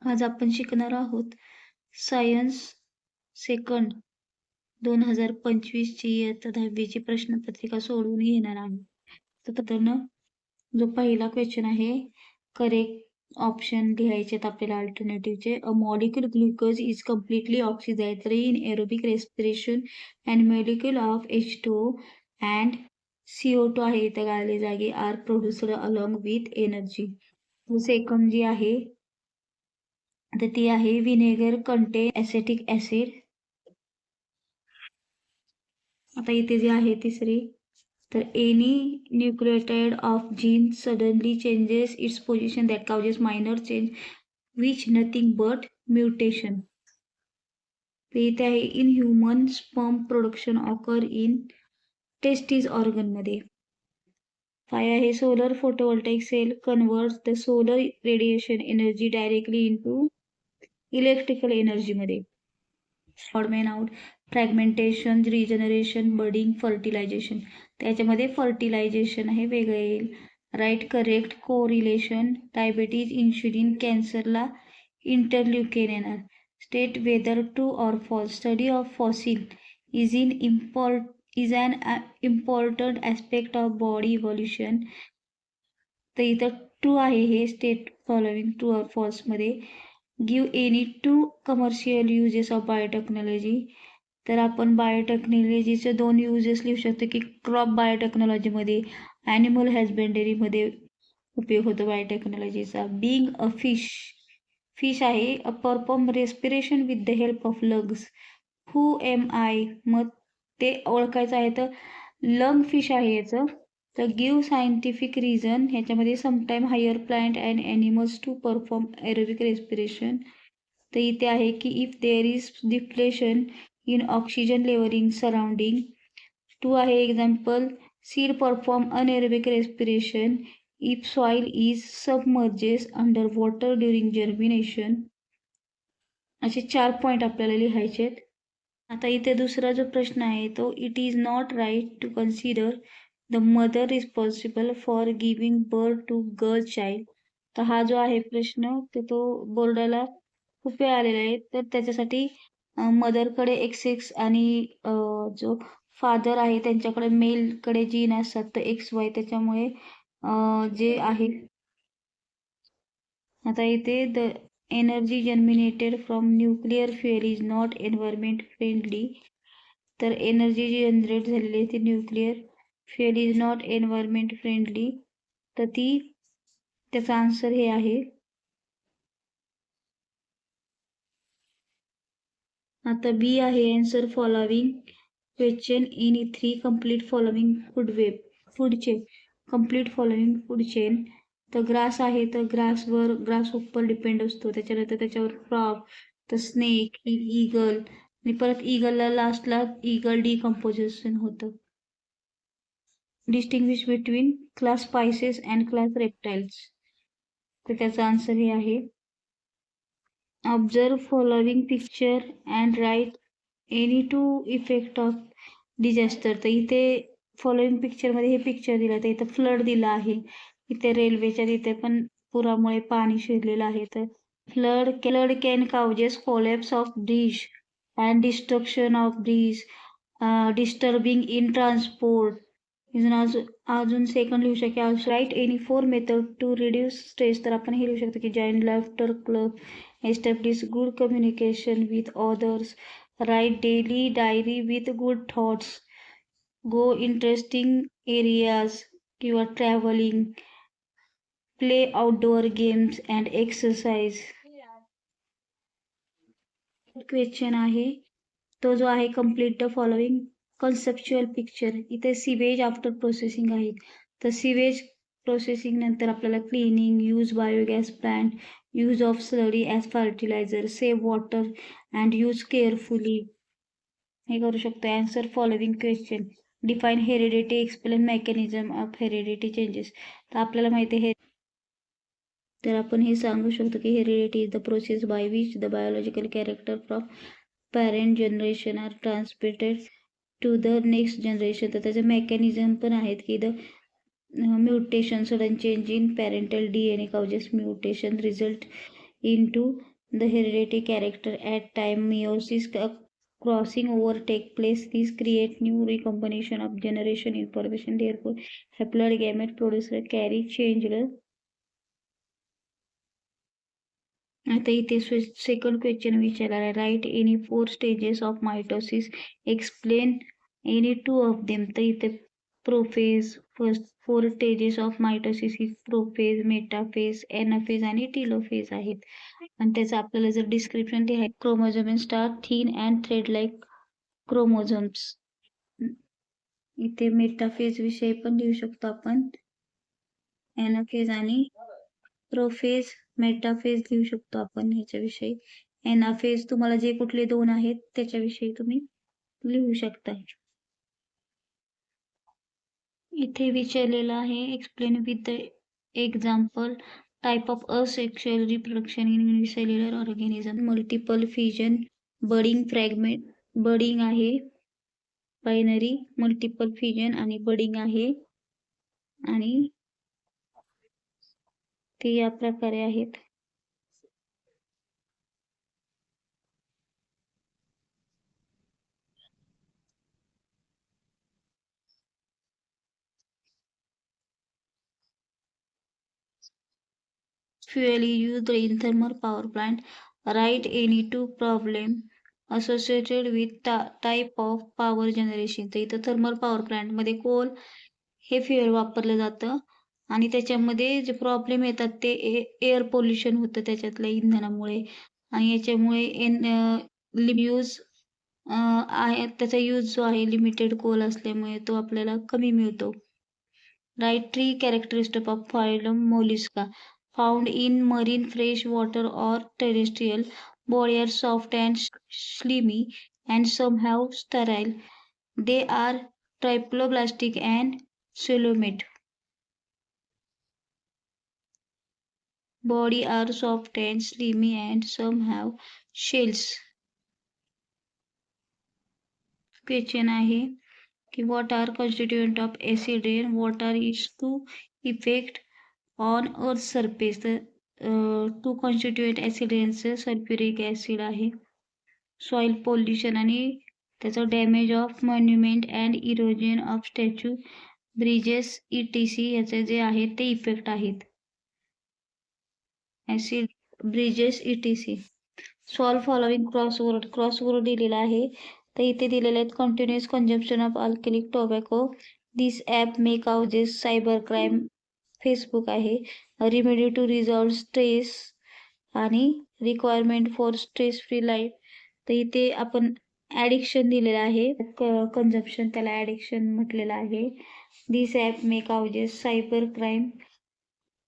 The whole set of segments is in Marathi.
आज आपण शिकणार आहोत सायन्स सेकंड 2025 ची इयत्ता 10वी ची प्रश्नपत्रिका सोडवून घेणार आहे. तर पद्धतीनं जो पहिला क्वेश्चन आहे, करेक्ट ऑप्शन लिहायचे आहेत आपल्याला अल्टरनेटिव्हचे. A molecule glucose is completely oxidised in aerobic respiration and molecule of H2O and CO2 आहे इथे गाळले जागी are produced along with energy. Second जी आहे तर ती आहे विनेगर कंटेन ॲसेटिक ॲसिड. आता इथे जी आहे तिसरी, तर any nucleotide of gene suddenly changes its position that causes minor change which nothing but mutation. तर इथे आहे in human sperm production occur in testes ऑर्गनमध्ये. 5 आहे solar photovoltaic cell converts the solar radiation energy directly into electrical एनर्जीमध्ये. Odd man out, fragmentation, regeneration, budding, fertilisation. त्याच्यामध्ये फर्टिलायझेशन आहे वेगळं येईल. Write correct correlation, diabetes, insulin, कॅन्सरला इंटरल्युकेन येणार. State whether true or false, study of fossil is an important aspect of body evolution. तर इथं ट्रू आहे हे स्टेट फॉलोविंग ट्रू ऑर फॉल्समध्ये. Give any two commercial uses of biotechnology. तर आपण बायोटेक्नॉलॉजीचे 2 युजेस लिहू शकतो की क्रॉप बायोटेक्नॉलॉजीमध्ये, ॲनिमल हॅजबेंडरीमध्ये उपयोग होतो बायोटेक्नॉलॉजीचा. बिंग अ फिश आहे a perform respiration with the help of lungs. Who am I, मग ते ओळखायचं आहे तर लंग फिश आहे याचं. तर गिव्ह सायंटिफिक रिझन, ह्याच्यामध्ये sometime higher plant and animals to perform aerobic respiration. तर इथे आहे की if there is deflation in oxygen level in surrounding. 2 आहे example, seed perform anaerobic respiration if soil is submerges under water during germination. असे 4 पॉईंट आपल्याला लिहायचे आहेत. आता इथे दुसरा जो प्रश्न आहे तो, it is not right to consider the mother responsible for giving birth to girl child. तर हा जो आहे प्रश्न तो बोर्डाला खूप वेळ आलेला आहे. तर त्याच्यासाठी मदरकडे XX आणि जो फादर आहे त्यांच्याकडे मेलकडे जीन असतात तर XY, त्याच्यामुळे जे आहे. आता इथे the energy germinated from nuclear fuel is not environment friendly. तर एनर्जी जी जनरेट झालेली आहे ती nuclear fuel is not environment friendly. तर त्याचा आन्सर हे आहे. आता बी आहे answer following question in 3 complete following फूडचे कम्प्लीट फॉलोविंग फूड चेन. तर ग्रास आहे तर ग्रास उपर डिपेंड असतो. त्याच्यानंतर त्याच्यावर फ्रॉग, तर स्नेक, ईगल, आणि परत ईगलला लास्टला ईगल डिकम्पोजिशन होतं. Distinguish between class spices and class reptiles. तर त्याचा आन्सर हे आहे. Observe following picture and write any two effect of disaster. तर इथे फॉलोइंग पिक्चरमध्ये हे पिक्चर दिलं, तर इथं फ्लड दिलं आहे. इथे रेल्वेच्या तिथे पण पुरामुळे पाणी शिरलेलं आहे. तर flood can causes collapse of bridge and destruction of bridge, disturbing in transport. अजून सेकंड लिहू शकतो. Write any 4 method to reduce stress. तर आपण हे लिहू शकतो की join laughter club, establish good communication with others, write daily diary with good thoughts, go interesting areas किंवा travelling, play outdoor games and exercise. Question आहे तो जो आहे complete the following conceptual picture. इथे सिवेज आफ्टर प्रोसेसिंग आहे. तर सिवेज प्रोसेसिंग नंतर आपल्याला cleaning, use biogas plant, use of slurry as fertiliser, save water and use carefully हे करू शकतो. Answer following question, define heredity, explain mechanism of heredity changes. तर आपल्याला माहिती आहे, तर आपण हे सांगू शकतो की heredity is the process by which the biological character from parent generation are transmitted to the next generation. तर त्याचे मेकॅनिझम पण आहेत की the mutation, sudden change in parental DNA causes mutation result in to the hereditary character at time meiosis crossing over take place. This create new recombination of generation information. Therefore, haploid gamete producer carry changed. आता इथे सेकंड क्वेश्चन विचारला आहे, write any 4 stages of mitosis, explain any 2 of them. तर इथे prophase, first 4 stages of mitosis ही प्रोफेज, मेटाफेज, एनाफेज आणि टीलोफेज आहेत. आणि त्याचं आपल्याला जर डिस्क्रिप्शन लिहाय, chromosome start thin and thread like chromosomes. इथे मेटाफेज विषयी पण लिहू शकतो आपण, एनाफेज आणि प्रोफेज, मेटाफेज लिहू शकतो आपण ह्याच्याविषयी. एनाफेज तुम्हाला जे कुठले 2 आहेत त्याच्याविषयी तुम्ही लिहू शकता. इथे विचारलेलं आहे, explain with the example type of asexual reproduction in unicellular organism. Multiple fission, budding fragment, budding आहे, बायनरी, मल्टिपल फिजन आणि बडिंग आहे. आणि ते या प्रकारे आहेत. Fuel is used in thermal power plant. Write any 2 problem associated with type of power generation. तर इथं थर्मल पॉवर प्लांट मध्ये कोल हे फ्युएल वापरलं जातं आणि त्याच्यामध्ये जे प्रॉब्लेम येतात ते एअर पोल्युशन होतं त्याच्यातल्या इंधनामुळे आणि याच्यामुळे यूज आहे, त्याचा यूज जो आहे लिमिटेड कोल असल्यामुळे तो आपल्याला कमी मिळतो. Write 3 characteristics of phylum Mollusca found in marine, fresh water or terrestrial. Body are soft and slimy and somehow sterile. They are triploblastic and coelomate. Body are soft and slimy and some have shells. Question आहे की what are constituent of acid rain? What are its two effect on earth surface? तर टू कॉन्स्टिट्युएंट ॲसिड यांचं सल्फ्युरिक ॲसिड आहे. सॉइल पोल्युशन आणि त्याचं damage of monument and erosion of statue, bridges, ETC याचे जे आहेत ते इफेक्ट आहेत. Acid, bridges, ETC. Solve following crossword दिलेला आहे. तर इथे दिलेले आहेत, continuous consumption of alcoholic tobacco, this app may causes cyber crime, Facebook आहे. रेमेडी टू रिझॉल्व स्ट्रेस आणि requirement for stress free life. तर इथे आपण ॲडिक्शन दिलेलं आहे, कंजम्पशन त्याला ॲडिक्शन म्हटलेलं आहे. This app may causes cyber crime,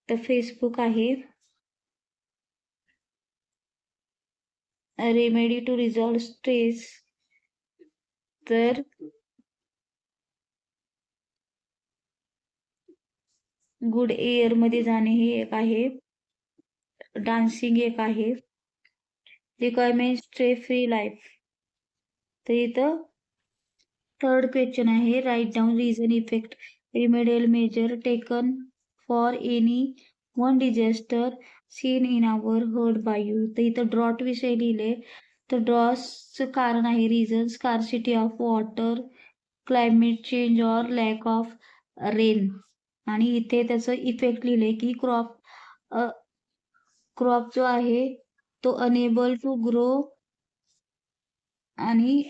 तर फेसबुक आहे. रेमेडी टू रिझॉल्व स्ट्रेस, तर गुड एअर मध्ये जाणे हे एक आहे. डान्सिंग एक आहे. Requirement stress free life. तर इथं थर्ड क्वेश्चन आहे, write down reason effect remedial measure taken for any one disaster seen in our heard by you. तर इथं ड्रॉट विषयी लिहिले. तर ड्रॉसचं कारण आहे reason scarcity of water, climate change or lack of rain. आणि इथे त्याचं इफेक्ट लिहिले की क्रॉप जो आहे तो अनेबल टू ग्रो आणि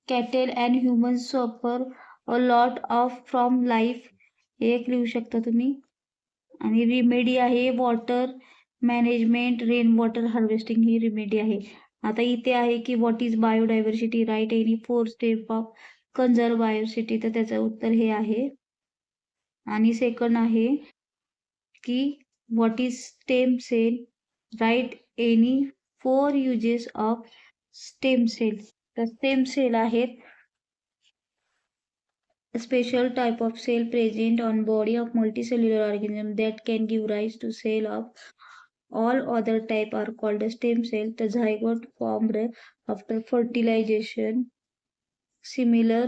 cattle and humans suffer a lot of from life, हे एक लिहू शकता तुम्ही. आणि रिमेडी आहे water management, rain water harvesting ही रिमेडी आहे. आता इथे आहे की what is biodiversity, write any 4 step of conserve biocity. तर त्याचं उत्तर हे आहे. आणि सेकंड आहे की what is stem cell, write any 4 uses of stem cell. तर स्टेम सेल आहेत special type of cell present on body of multicellular organism that can give rise to cell of all other type are called stem cell. The zygote formed after fertilization, similar